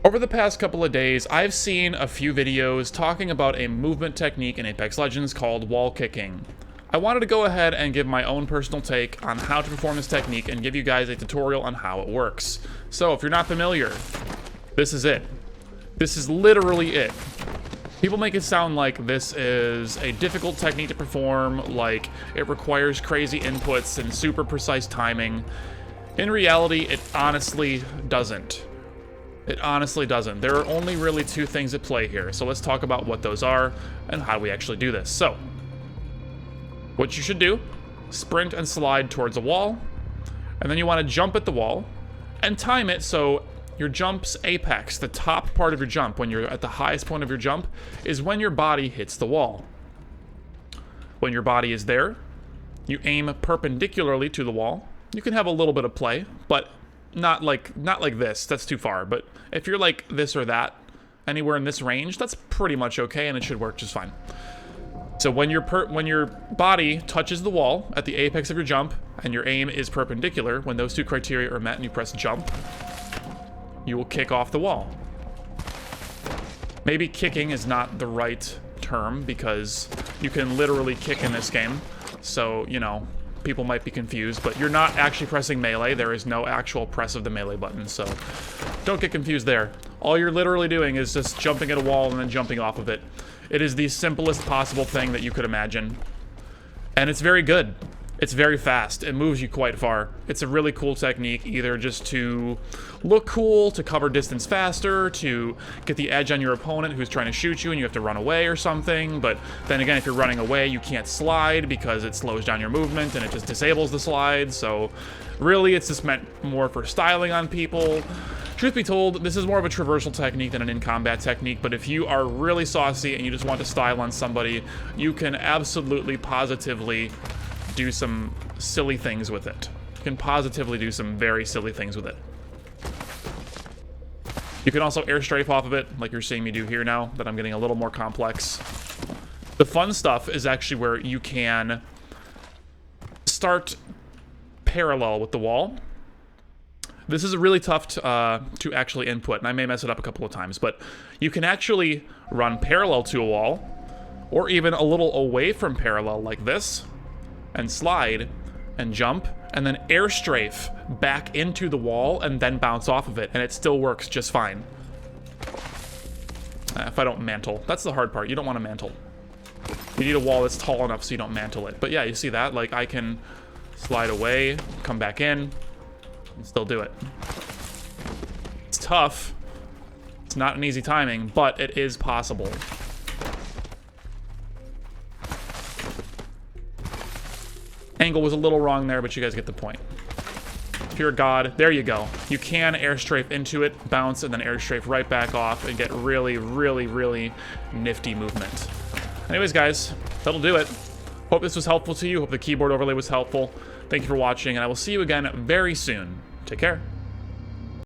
Over the past couple of days, I've seen a few videos talking about a movement technique in Apex Legends called wall kicking. I wanted to go ahead and give my own personal take on how to perform this technique and give you guys a tutorial on how it works. So if you're not familiar, this is it. This is literally it. People make it sound like this is a difficult technique to perform, like it requires crazy inputs and super precise timing. In reality, it honestly doesn't. It honestly doesn't. There are only really two things at play here, so let's talk about what those are and how we actually do this. So, what you should do, sprint and slide towards a wall, and then you want to jump at the wall and time it so your jump's apex, the top part of your jump, when you're at the highest point of your jump, is when your body hits the wall. When your body is there, you aim perpendicularly to the wall. You can have a little bit of play, but not like this. That's too far. But if you're like this or that, anywhere in this range, that's pretty much okay, and it should work just fine. So when your body touches the wall at the apex of your jump, and your aim is perpendicular, when those two criteria are met and you press jump, you will kick off the wall. Maybe kicking is not the right term, because you can literally kick in this game. So, you know, people might be confused, but you're not actually pressing melee. There is no actual press of the melee button, so don't get confused there. All you're literally doing is just jumping at a wall and then jumping off of it. It is the simplest possible thing that you could imagine. And it's very good. It's very fast. It moves you quite far. It's a really cool technique, either just to look cool, to cover distance faster, to get the edge on your opponent who's trying to shoot you and you have to run away or something. But then again, if you're running away, you can't slide because it slows down your movement and it just disables the slide. So really, it's just meant more for styling on people. Truth be told, this is more of a traversal technique than an in-combat technique, but if you are really saucy and you just want to style on somebody, you can absolutely, positively do some silly things with it. You can positively do some very silly things with it. You can also air strafe off of it, like you're seeing me do here now, that I'm getting a little more complex. The fun stuff is actually where you can start parallel with the wall. This is really tough to actually input, and I may mess it up a couple of times, but you can actually run parallel to a wall, or even a little away from parallel like this, and slide, and jump, and then air strafe back into the wall, and then bounce off of it, and it still works just fine. If I don't mantle. That's the hard part. You don't want to mantle. You need a wall that's tall enough so you don't mantle it. But yeah, you see that? Like, I can slide away, come back in, and still do it. It's tough. It's not an easy timing, but it is possible. Angle was a little wrong there, but you guys get the point. Pure God. There you go. You can air strafe into it, bounce, and then air strafe right back off and get really, really, really nifty movement. Anyways, guys, that'll do it. Hope this was helpful to you. Hope the keyboard overlay was helpful. Thank you for watching, and I will see you again very soon. Take care.